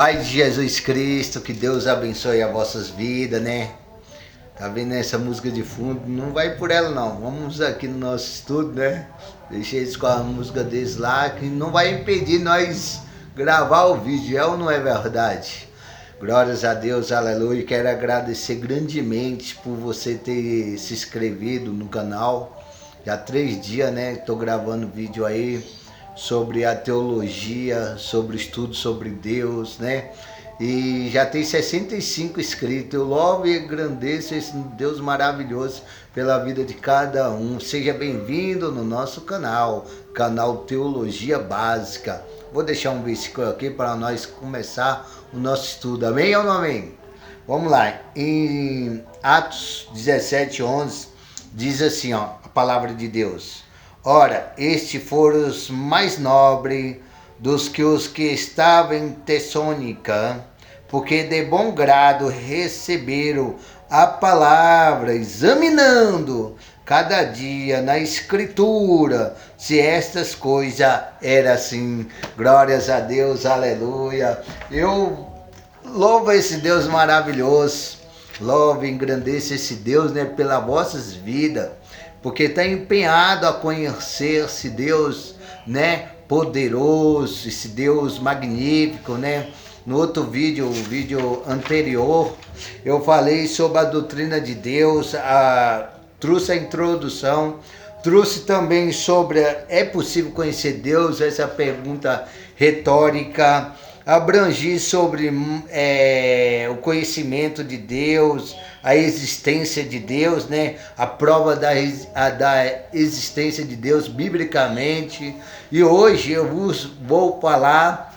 Pai de Jesus Cristo, que Deus abençoe as vossas vidas, né? Tá vendo essa música de fundo? Não vai por ela não. Vamos aqui no nosso estudo, né? Deixei eles com a música deles lá, que não vai impedir nós gravar o vídeo, é ou não é verdade? Glórias a Deus, aleluia. Quero agradecer grandemente por você ter se inscrevido no canal. Já há 3 dias, né? Tô gravando vídeo aí sobre a teologia, sobre o estudo sobre Deus, né? E já tem 65 inscritos. Eu louvo e agradeço esse Deus maravilhoso pela vida de cada um. Seja bem-vindo no nosso canal, canal Teologia Básica. Vou deixar um versículo aqui para nós começar o nosso estudo. Amém ou não amém? Vamos lá. Em Atos 17:11 diz assim, ó, a palavra de Deus. Ora, estes foram os mais nobres dos que os que estavam em Tessônica, porque de bom grado receberam a palavra, examinando cada dia na escritura se estas coisas eram assim. Glórias a Deus, aleluia. Eu louvo esse Deus maravilhoso, louvo e engrandeço esse Deus, né, pelas vossas vidas, porque está empenhado a conhecer esse Deus, né, poderoso, esse Deus magnífico, né? No outro vídeo, o vídeo anterior, eu falei sobre a doutrina de Deus, trouxe a introdução, trouxe também sobre é possível conhecer Deus, essa pergunta retórica, abrangi sobre o conhecimento de Deus, a existência de Deus, né? A prova da existência de Deus biblicamente. E hoje eu vou falar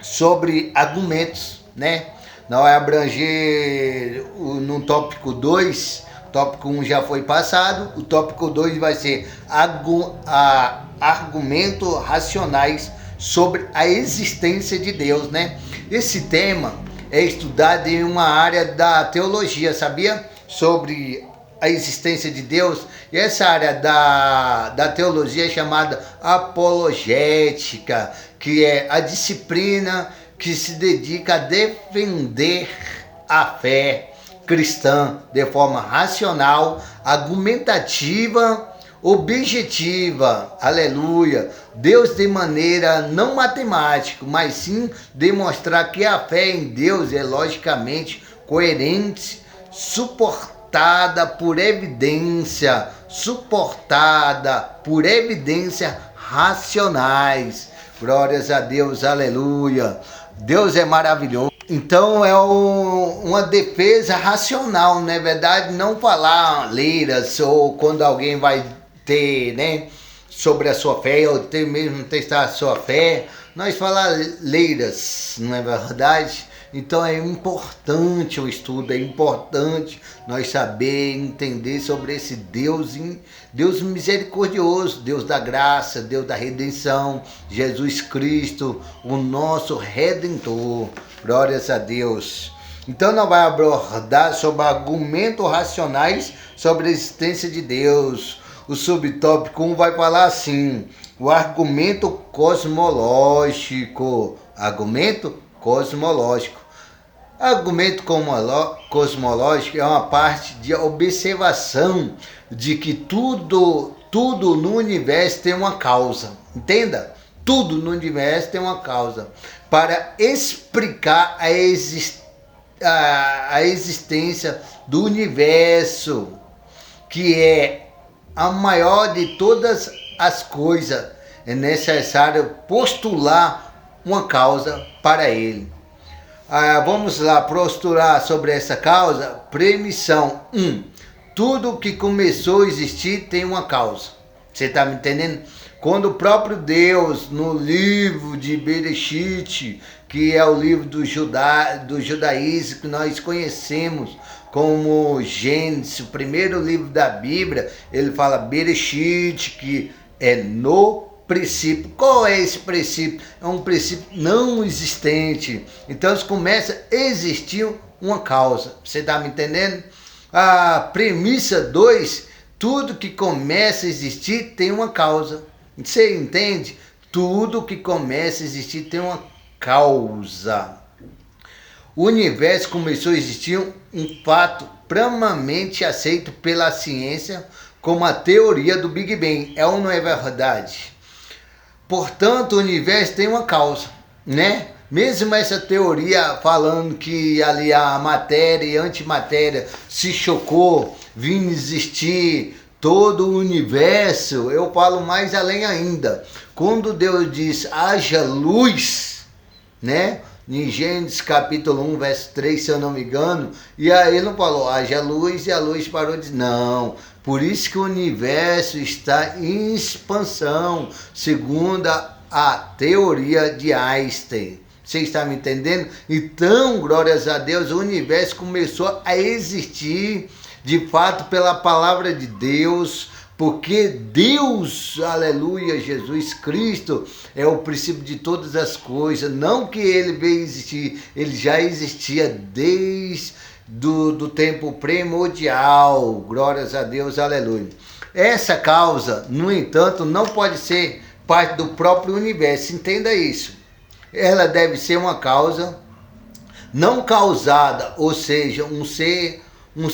sobre argumentos, né? Não é abranger no tópico 2, tópico 1 já foi passado, o tópico 2 vai ser argumentos racionais sobre a existência de Deus, né? Esse tema é estudado em uma área da teologia, sabia? Sobre a existência de Deus. E essa área da teologia é chamada apologética, que é a disciplina que se dedica a defender a fé cristã de forma racional, argumentativa, objetiva, aleluia. Deus de maneira não matemática, mas sim demonstrar que a fé em Deus é logicamente coerente, suportada por evidência racionais. Glórias a Deus, aleluia. Deus é maravilhoso. Então é uma defesa racional, não é verdade? Não falar leiras ou quando alguém vai ter, né, sobre a sua fé, ou ter mesmo testar a sua fé, nós falar leiras, não é verdade? Então é importante o estudo, é importante nós saber, entender sobre esse Deus, Deus misericordioso, Deus da graça, Deus da redenção, Jesus Cristo, o nosso Redentor. Glórias a Deus. Então nós vamos abordar sobre argumentos racionais sobre a existência de Deus. O subtópico 1 vai falar assim, o argumento cosmológico. Argumento cosmológico. Argumento cosmológico é uma parte de observação de que tudo no universo tem uma causa. Entenda? Tudo no universo tem uma causa. Para explicar a existência do universo, que é a maior de todas as coisas, é necessário postular uma causa para ele. Vamos lá, postular sobre essa causa. Premissão 1. Tudo que começou a existir tem uma causa. Você está me entendendo? Quando o próprio Deus, no livro de Bereshit, que é o livro do judaísmo que nós conhecemos como Gênesis, o primeiro livro da Bíblia, ele fala Bereshit, que é no princípio. Qual é esse princípio? É um princípio não existente. Então começa a existir uma causa. Você está me entendendo? A premissa 2, tudo que começa a existir tem uma causa. Você entende? Tudo que começa a existir tem uma causa. o universo começou a existir um fato plenamente aceito pela ciência como a teoria do Big Bang. É ou não é verdade? Portanto, o universo tem uma causa, né? Mesmo essa teoria falando que ali a matéria e a antimatéria se chocou, vindo existir todo o universo, eu falo mais além ainda. Quando Deus diz haja luz, né? Em Gênesis capítulo 1, verso 3, se eu não me engano, e aí ele não falou haja luz e a luz parou de... Não, por isso que o universo está em expansão, segundo a teoria de Einstein. Você está me entendendo? Então, glórias a Deus, o universo começou a existir de fato pela palavra de Deus, porque Deus, aleluia, Jesus Cristo é o princípio de todas as coisas. Não que ele veio existir, ele já existia desde do tempo primordial. Glórias a Deus, aleluia. Essa causa, no entanto, não pode ser parte do próprio universo. Entenda isso. Ela deve ser uma causa não causada, ou seja, um ser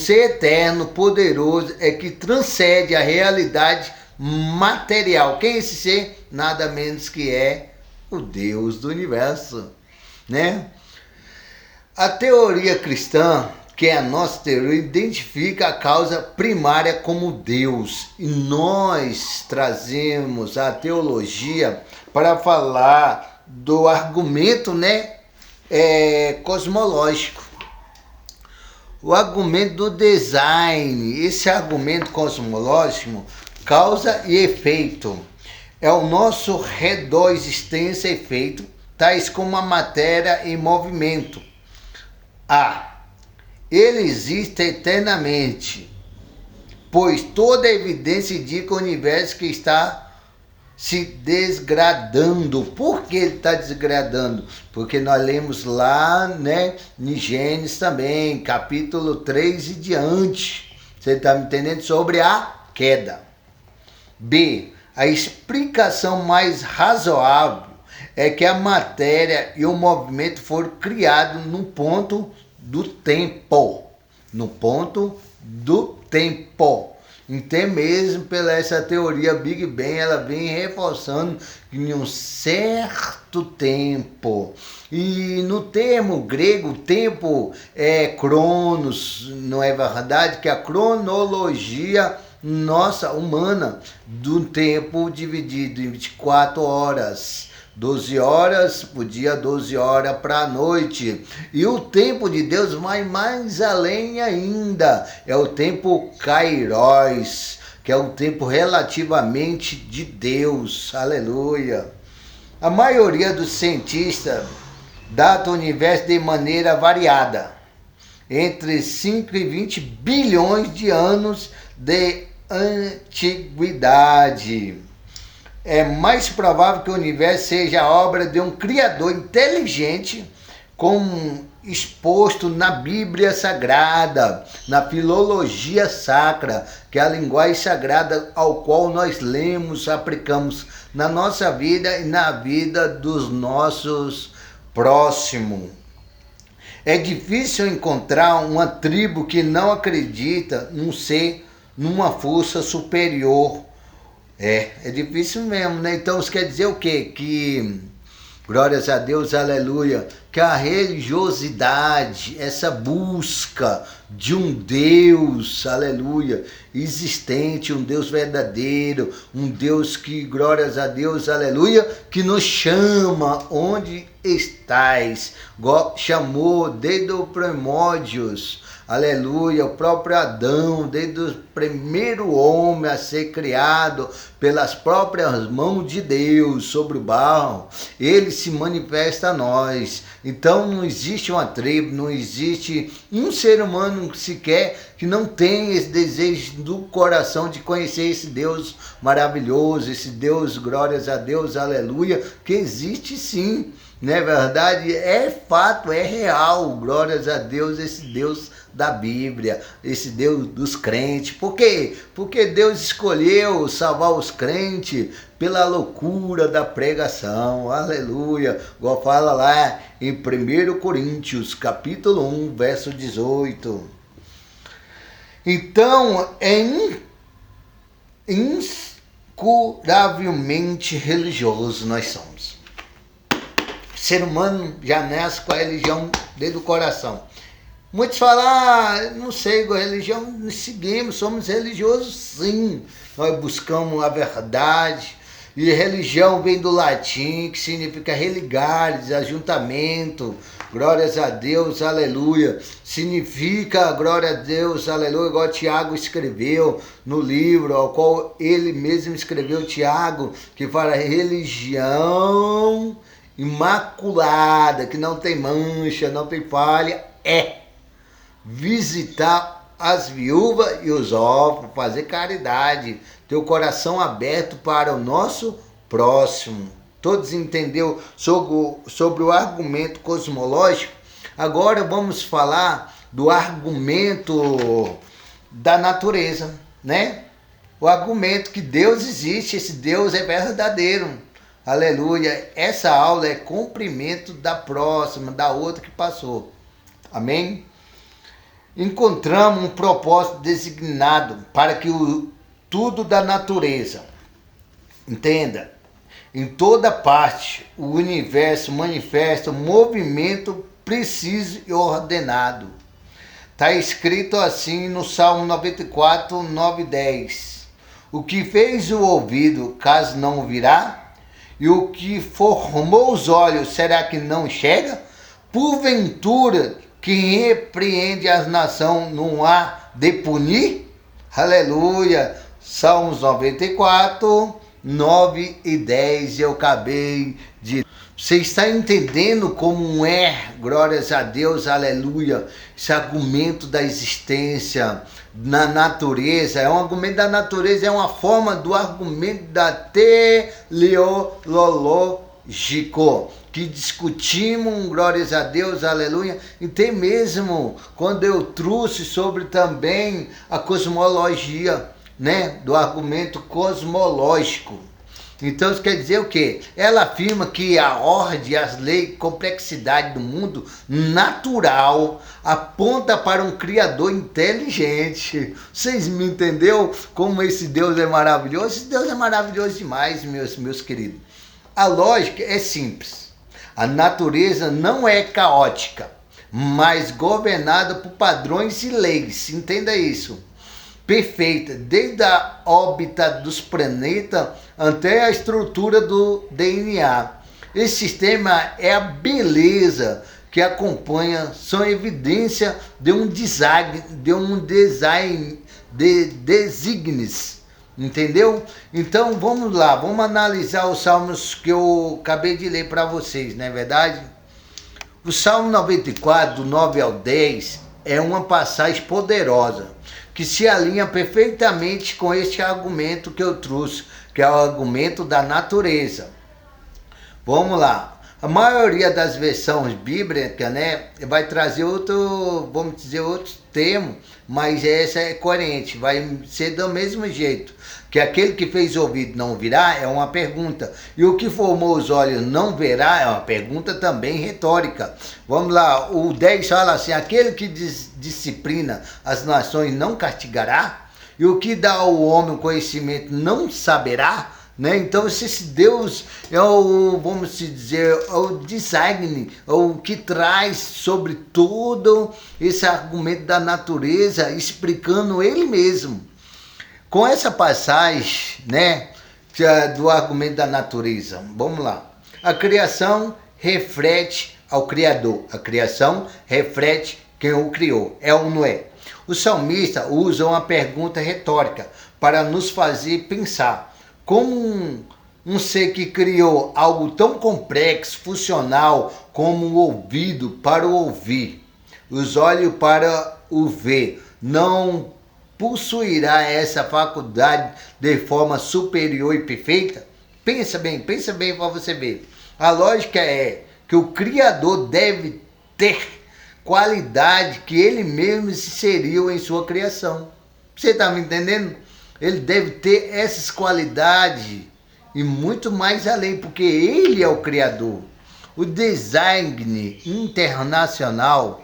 eterno, poderoso, que transcende a realidade material. Quem é esse ser? Nada menos que é o Deus do universo, né? A teoria cristã, que é a nossa teoria, identifica a causa primária como Deus. E nós trazemos a teologia para falar do argumento, né, cosmológico. O argumento do design, esse argumento cosmológico, causa e efeito. É o nosso redor existência e efeito, tais como a matéria em movimento. Ele existe eternamente, pois toda a evidência indica o universo que está se desgradando. Por que ele está desgradando? Porque nós lemos lá, né, em Gênesis também, capítulo 3 e diante. Você está me entendendo? Sobre a queda. B. A explicação mais razoável é que a matéria e o movimento foram criados no ponto do tempo. No ponto do tempo. Então mesmo pela essa teoria Big Bang, ela vem reforçando que em um certo tempo, e no termo grego, tempo é cronos, não é verdade? Que a cronologia nossa humana do tempo dividido em 24 horas. 12 horas por dia, 12 horas para a noite. E o tempo de Deus vai mais além ainda. É o tempo Kairos, que é o tempo relativamente de Deus. Aleluia. A maioria dos cientistas data o universo de maneira variada. Entre 5 e 20 bilhões de anos de antiguidade. É mais provável que o universo seja a obra de um criador inteligente, como exposto na Bíblia Sagrada, na filologia sacra, que é a linguagem sagrada ao qual nós lemos, aplicamos na nossa vida e na vida dos nossos próximos. É difícil encontrar uma tribo que não acredita num ser, numa força superior. É difícil mesmo, né? Então isso quer dizer o quê? Que, glórias a Deus, aleluia, que a religiosidade, essa busca de um Deus, aleluia, existente, um Deus verdadeiro, um Deus que, glórias a Deus, aleluia, que nos chama, onde estais, chamou desde os primórdios, aleluia, o próprio Adão, desde o primeiro homem a ser criado pelas próprias mãos de Deus sobre o barro, ele se manifesta a nós. Então não existe uma tribo, não existe um ser humano sequer que não tenha esse desejo do coração de conhecer esse Deus maravilhoso, esse Deus, glórias a Deus, aleluia, que existe sim. Não é verdade? É fato, é real. Glórias a Deus, esse Deus da Bíblia, esse Deus dos crentes. Por quê? Porque Deus escolheu salvar os crentes pela loucura da pregação. Aleluia. Igual fala lá em 1 Coríntios, capítulo 1, verso 18. Então, é incuravelmente religioso nós somos. O ser humano já nasce com a religião dentro do coração. Muitos falam, não sei, a religião nós seguimos, somos religiosos sim. Nós buscamos a verdade. E religião vem do latim, que significa religares, ajuntamento. Glórias a Deus, aleluia. Significa, glória a Deus, aleluia, igual Tiago escreveu no livro, ao qual ele mesmo escreveu, Tiago, que fala religião imaculada, que não tem mancha, não tem falha, é visitar as viúvas e os órfãos, fazer caridade, ter o coração aberto para o nosso próximo. Todos entenderam sobre o argumento cosmológico? Agora vamos falar do argumento da natureza, né? O argumento que Deus existe, esse Deus é verdadeiro. Aleluia. Essa aula é cumprimento da próxima, da outra que passou. Amém? Encontramos um propósito designado para que tudo da natureza, entenda, em toda parte o universo manifesta um movimento preciso e ordenado. Está escrito assim no Salmo 94, 9 e 10. O que fez o ouvido, caso não ouvirá? E o que formou os olhos, será que não enxerga? Porventura, quem repreende as nações não há de punir? Aleluia! Salmos 94, 9 e 10, eu acabei de... Você está entendendo como é, glórias a Deus, aleluia, esse argumento da existência na natureza, é um argumento da natureza, é uma forma do argumento da teleológico, que discutimos, glórias a Deus, aleluia, e tem mesmo, quando eu trouxe sobre também a cosmologia, né, do argumento cosmológico. Então isso quer dizer o quê? Ela afirma que a ordem, as leis, complexidade do mundo natural aponta para um Criador inteligente. Vocês me entenderam como esse Deus é maravilhoso? Esse Deus é maravilhoso demais, meus queridos. A lógica é simples. A natureza não é caótica, mas governada por padrões e leis. Entenda isso. Perfeita, desde a órbita dos planetas até a estrutura do DNA. Esse sistema é a beleza que acompanha, são evidência de um design, de desígnios, entendeu? Então vamos lá, vamos analisar os salmos que eu acabei de ler para vocês, não é verdade? O Salmo 94, do 9 ao 10, é uma passagem poderosa, que se alinha perfeitamente com este argumento que eu trouxe, que é o argumento da natureza. Vamos lá. A maioria das versões bíblicas, né, vai trazer outro termo, mas essa é coerente, vai ser do mesmo jeito. Que aquele que fez o ouvido não ouvirá é uma pergunta, e o que formou os olhos não verá é uma pergunta também retórica. Vamos lá, o 10 fala assim, aquele que disciplina as nações não castigará? E o que dá ao homem o conhecimento não saberá? Né? Então esse Deus é o, vamos dizer, é o design, é o que traz sobre todo esse argumento da natureza, explicando ele mesmo. Com essa passagem, né, do argumento da natureza, vamos lá. A criação reflete ao Criador. A criação reflete quem o criou. É ou não é? O salmista usa uma pergunta retórica para nos fazer pensar. Como um ser que criou algo tão complexo, funcional, como o ouvido para o ouvir, os olhos para o ver, não possuirá essa faculdade de forma superior e perfeita? Pensa bem para você ver. A lógica é que o Criador deve ter qualidade que ele mesmo inseriu em sua criação. Você está me entendendo? Ele deve ter essas qualidades e muito mais além, porque ele é o Criador. O design internacional,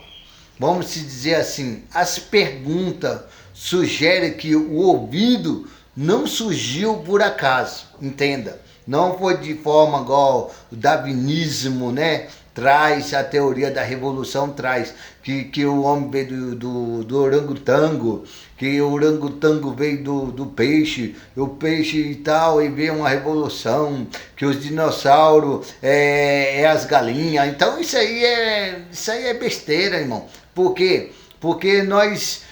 vamos se dizer assim, as perguntas sugerem que o ouvido não surgiu por acaso, entenda. Não foi de forma igual o darwinismo, né? Traz a teoria da revolução, traz que o homem veio do orangotango, que o orangotango veio do peixe, o peixe e tal, e veio uma revolução, que os dinossauros é as galinhas. Então isso aí é besteira, irmão. Por quê? Porque nós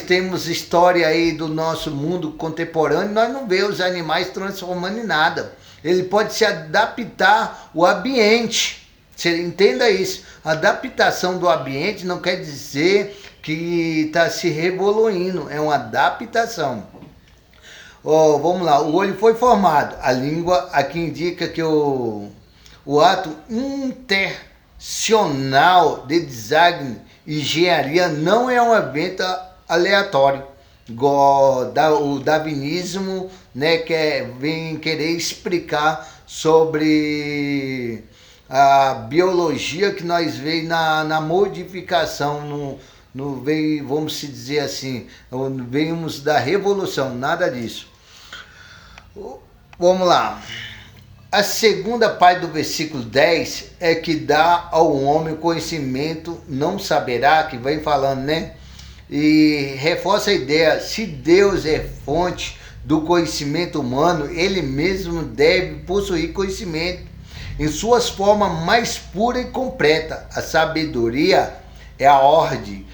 temos história aí do nosso mundo contemporâneo, nós não vemos os animais transformando em nada. Ele pode se adaptar ao ambiente. Você entenda isso. A adaptação do ambiente não quer dizer que está se revoluindo. É uma adaptação. Vamos lá. O olho foi formado. A língua aqui indica que o ato intencional de design e engenharia não é um evento aleatório. O darwinismo, né, vem querer explicar sobre a biologia que nós veio na modificação, vamos se dizer assim, vemos da revolução, nada disso. Vamos lá. A segunda parte do versículo 10 é que dá ao homem conhecimento, não saberá, que vem falando, né? E reforça a ideia, se Deus é fonte do conhecimento humano, ele mesmo deve possuir conhecimento em suas formas mais pura e completa. A sabedoria é a ordem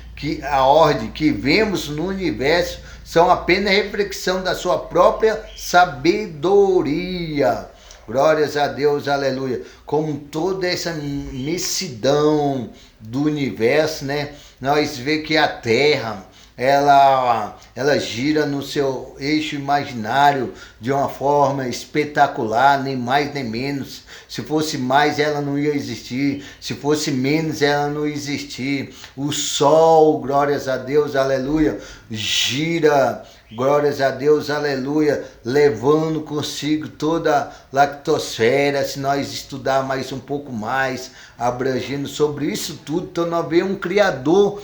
que vemos no universo, são apenas reflexão da sua própria sabedoria. Glórias a Deus, aleluia. Com toda essa imensidão do universo, né? Nós vemos que a Terra, ela gira no seu eixo imaginário de uma forma espetacular, nem mais nem menos. Se fosse mais, ela não ia existir. Se fosse menos, ela não ia existir. O Sol, glórias a Deus, aleluia, gira, glórias a Deus, aleluia, levando consigo toda a lactosfera. Se nós estudar mais um pouco mais, abrangendo sobre isso tudo, então nós vemos um Criador.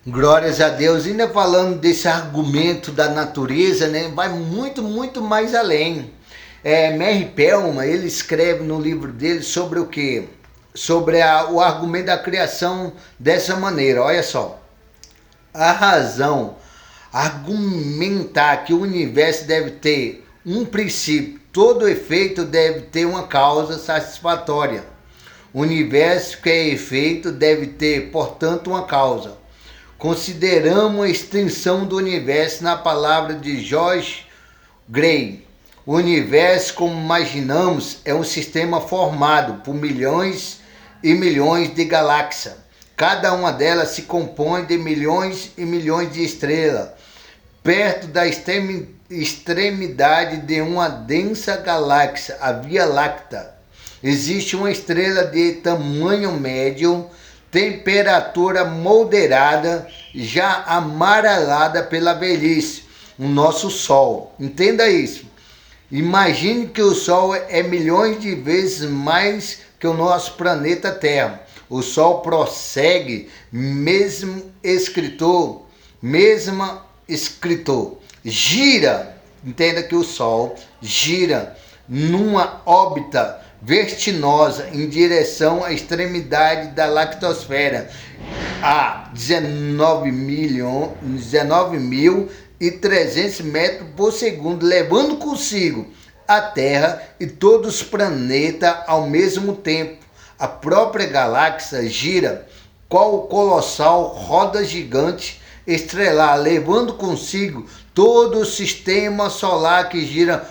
Glórias a Deus. Ainda falando desse argumento da natureza, né, vai muito, muito mais além. Mary Pelman, ele escreve no livro dele sobre o quê? Sobre o argumento da criação dessa maneira. Olha só. A razão argumentar que o universo deve ter um princípio, todo efeito deve ter uma causa satisfatória. O universo que é efeito deve ter, portanto, uma causa. Consideramos a extensão do universo na palavra de George Gray. O universo, como imaginamos, é um sistema formado por milhões e milhões de galáxias. Cada uma delas se compõe de milhões e milhões de estrelas. Perto da extremidade de uma densa galáxia, a Via Láctea, existe uma estrela de tamanho médio, temperatura moderada, já amarelada pela velhice, o nosso Sol. Entenda isso. Imagine que o Sol é milhões de vezes mais que o nosso planeta Terra. O Sol prossegue, mesmo escritor, gira. Entenda que o Sol gira numa órbita vertiginosa em direção à extremidade da lactosfera a 19.300 metros por segundo, levando consigo a Terra e todos os planetas ao mesmo tempo. A própria galáxia gira qual colossal roda gigante estrelar, levando consigo todo o sistema solar que gira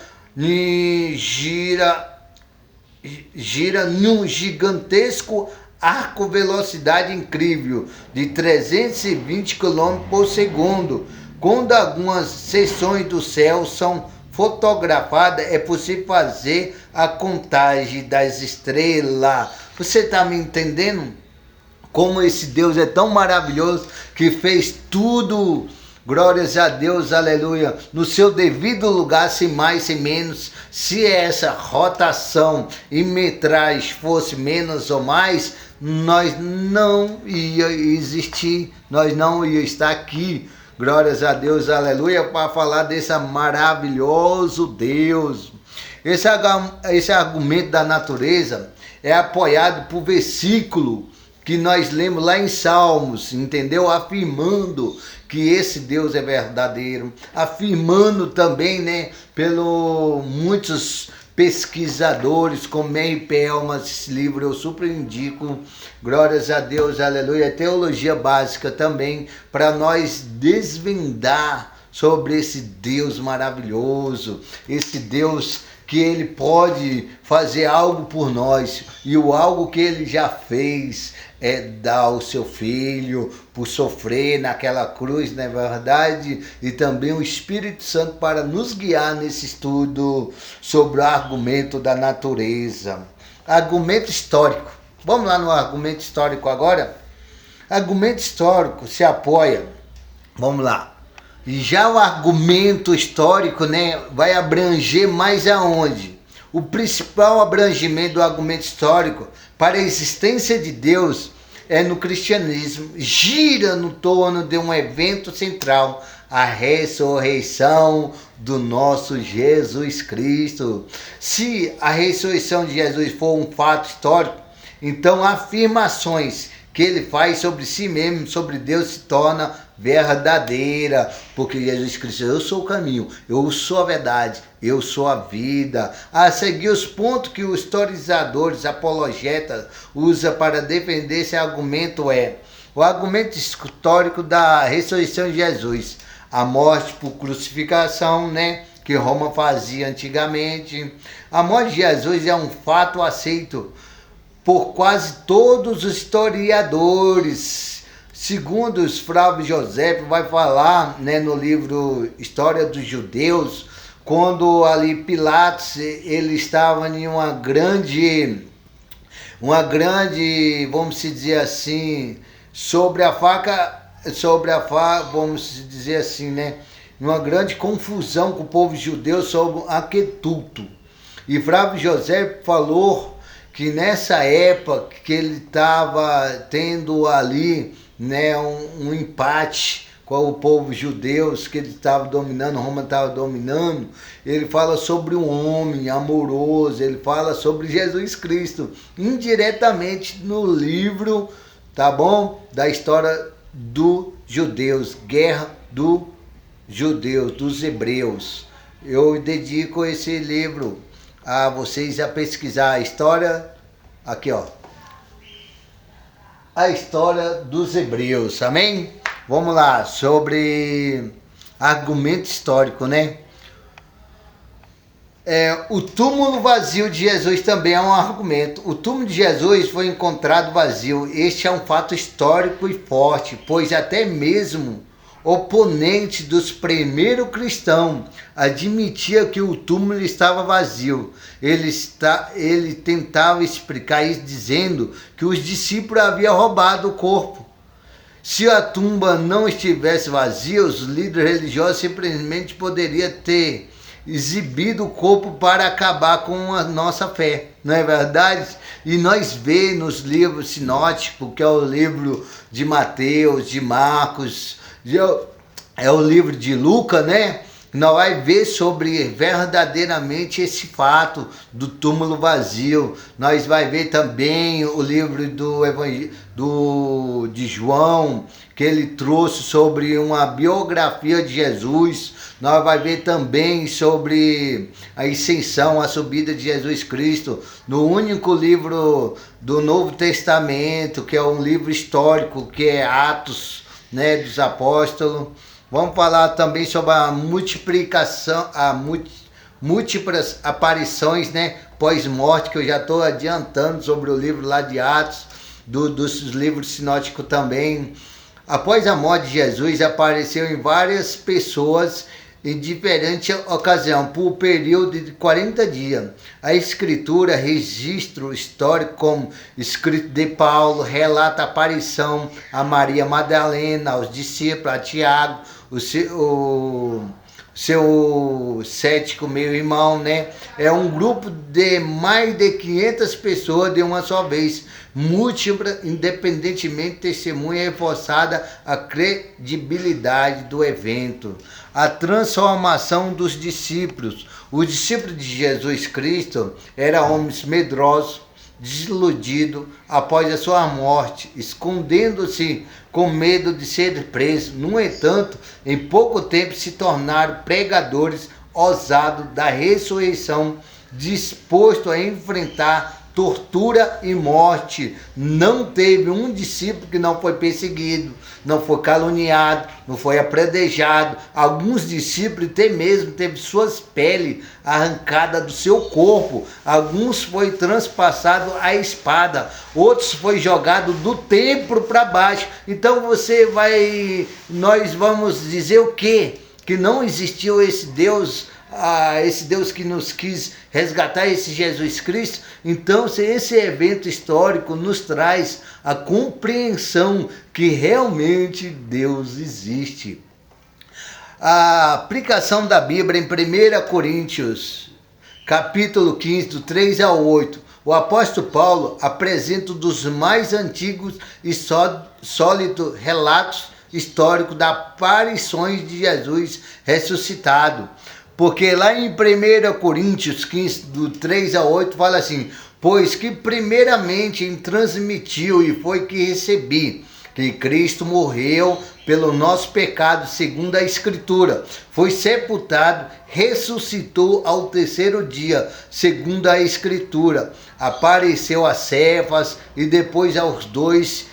num gigantesco arco velocidade incrível de 320 km por segundo. Quando algumas seções do céu são fotografadas, é possível fazer a contagem das estrelas Você está me entendendo? Como esse Deus é tão maravilhoso, que fez tudo, glórias a Deus, aleluia, no seu devido lugar, sem mais, sem menos. Se essa rotação e metragem fosse menos ou mais, nós não ia existir, nós não ia estar aqui, glórias a Deus, aleluia, para falar desse maravilhoso Deus. Esse argumento da natureza é apoiado por versículo que nós lemos lá em Salmos, entendeu? Afirmando que esse Deus é verdadeiro, afirmando também, né, pelo muitos pesquisadores, como Mary Pelman, esse livro eu super indico, glórias a Deus, aleluia, teologia básica também, para nós desvendar sobre esse Deus maravilhoso, esse Deus que ele pode fazer algo por nós, e o algo que ele já fez é dar o seu filho por sofrer naquela cruz, não é verdade? E também o Espírito Santo para nos guiar nesse estudo sobre o argumento da natureza. Argumento histórico. Vamos lá no argumento histórico agora? Argumento histórico se apoia, vamos lá. E já o argumento histórico, né, vai abranger mais aonde? O principal abrangimento do argumento histórico para a existência de Deus é no cristianismo, gira no torno de um evento central, a ressurreição do nosso Jesus Cristo. Se a ressurreição de Jesus for um fato histórico, então afirmações que ele faz sobre si mesmo, sobre Deus, se torna verdadeira, porque Jesus Cristo, eu sou o caminho, eu sou a verdade, eu sou a vida. A seguir os pontos que os historiadores, apologetas, usam para defender esse argumento o argumento histórico da ressurreição de Jesus, a morte por crucificação, né, que Roma fazia antigamente. A morte de Jesus é um fato aceito por quase todos os historiadores. Segundo os Flávio José vai falar, né, no livro História dos Judeus, quando ali Pilatos ele estava em uma grande, vamos dizer assim, sobre a faca, vamos dizer assim, né, uma grande confusão com o povo judeu sobre aquetuto. E Flávio José falou que nessa época que ele estava tendo ali, né, um empate com o povo judeu, que ele estava dominando, Roma estava dominando, ele fala sobre um homem amoroso, ele fala sobre Jesus Cristo, indiretamente no livro, tá bom? Da história dos judeus, guerra dos judeus, dos hebreus. Eu dedico esse livro a vocês a pesquisar a história, aqui ó, a história dos hebreus, amém? Vamos lá, sobre argumento histórico, né? O túmulo vazio de Jesus também é um argumento. O túmulo de Jesus foi encontrado vazio. Este é um fato histórico e forte, pois até mesmo oponente dos primeiros cristãos admitia que o túmulo estava vazio. Ele tentava explicar isso dizendo que os discípulos haviam roubado o corpo. Se a tumba não estivesse vazia, os líderes religiosos simplesmente poderiam ter exibido o corpo para acabar com a nossa fé, não é verdade? E nós vemos nos livros sinóticos, que é o livro de Mateus, de Marcos, é o livro de Lucas, né? Nós vamos ver sobre verdadeiramente esse fato do túmulo vazio. Nós vamos ver também o livro de João, que ele trouxe sobre uma biografia de Jesus. Nós vamos ver também sobre a ascensão, a subida de Jesus Cristo, no único livro do Novo Testamento, que é um livro histórico, que é Atos, né, dos Apóstolos. Vamos falar também sobre a multiplicação, múltiplas aparições, né, pós-morte, que eu já estou adiantando sobre o livro lá de Atos, dos livros sinóticos também. Após a morte de Jesus, apareceu em várias pessoas em diferente ocasião, por período de 40 dias. A escritura, registro histórico como escrito de Paulo, relata a aparição a Maria Madalena, aos discípulos, a Tiago, o seu cético meio-irmão, né? É um grupo de mais de 500 pessoas de uma só vez, múltipla, independentemente, testemunha reforçada a credibilidade do evento. A transformação dos discípulos. Os discípulos de Jesus Cristo eram homens medrosos, desiludidos após a sua morte, escondendo-se com medo de ser presos. No entanto, em pouco tempo se tornaram pregadores ousados da ressurreição, dispostos a enfrentar tortura e morte. Não teve um discípulo que não foi perseguido, não foi caluniado, não foi apredejado. Alguns discípulos até mesmo teve suas peles arrancadas do seu corpo. Alguns foi transpassado a espada, outros foi jogado do templo para baixo. Então nós vamos dizer o quê? Que não existiu esse Deus, esse Deus que nos quis resgatar, esse Jesus Cristo. Então, esse evento histórico nos traz a compreensão que realmente Deus existe. A aplicação da Bíblia em 1 Coríntios, capítulo 15, do 3 ao 8. O apóstolo Paulo apresenta um dos mais antigos e sólidos relatos históricos das aparições de Jesus ressuscitado. Porque lá em 1 Coríntios 15, do 3 a 8, fala assim: pois que primeiramente transmitiu e foi que recebi, que Cristo morreu pelo nosso pecado, segundo a Escritura, foi sepultado, ressuscitou ao terceiro dia, segundo a Escritura, apareceu a Cefas e depois aos 12.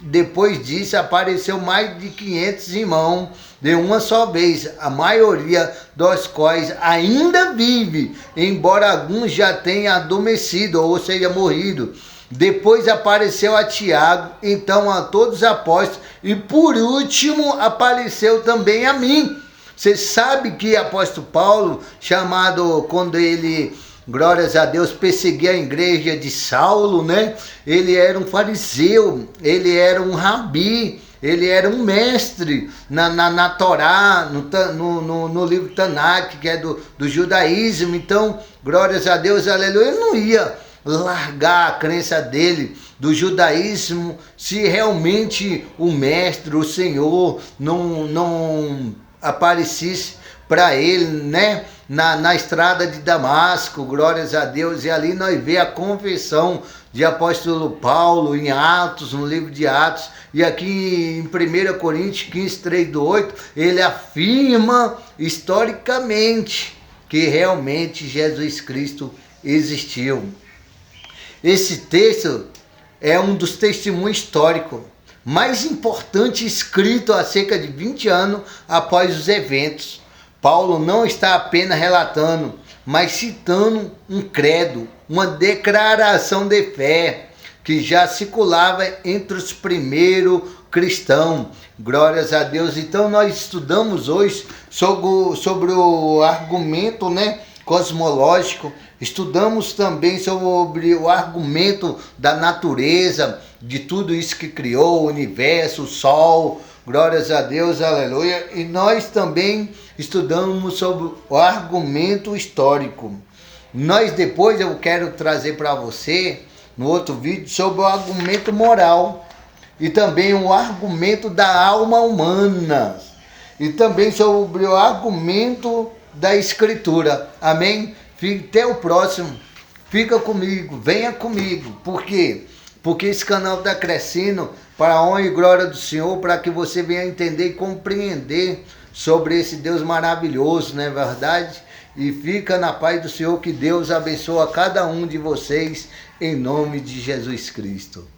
Depois disso apareceu mais de 500 irmãos de uma só vez, a maioria dos quais ainda vive, embora alguns já tenham adormecido, ou seja, morrido. Depois apareceu a Tiago, então a todos os apóstolos, e por último apareceu também a mim. Você sabe que apóstolo Paulo, chamado quando ele, glórias a Deus, perseguia a igreja de Saulo, né? Ele era um fariseu, ele era um rabi, ele era um mestre na Torá, no livro Tanakh, que é do judaísmo. Então, glórias a Deus, aleluia, ele não ia largar a crença dele do judaísmo se realmente o mestre, o Senhor, não aparecesse para ele, né? Na estrada de Damasco, glórias a Deus. E ali nós vemos a confissão de apóstolo Paulo em Atos, no livro de Atos, e aqui em 1 Coríntios 15, 3 do 8, ele afirma historicamente que realmente Jesus Cristo existiu. Esse texto é um dos testemunhos históricos mais importantes escrito há cerca de 20 anos após os eventos. Paulo não está apenas relatando, mas citando um credo, uma declaração de fé que já circulava entre os primeiros cristãos. Glórias a Deus. Então nós estudamos hoje sobre o argumento, né, cosmológico. Estudamos também sobre o argumento da natureza, de tudo isso que criou, o universo, o sol, glórias a Deus, aleluia. E nós também estudamos sobre o argumento histórico. Depois eu quero trazer para você, no outro vídeo, sobre o argumento moral e também o argumento da alma humana e também sobre o argumento da Escritura. Amém? Até o próximo. Fica comigo, venha comigo. Por quê? Porque esse canal está crescendo para a honra e glória do Senhor, para que você venha entender e compreender sobre esse Deus maravilhoso, não é verdade? E fica na paz do Senhor, que Deus abençoe a cada um de vocês, em nome de Jesus Cristo.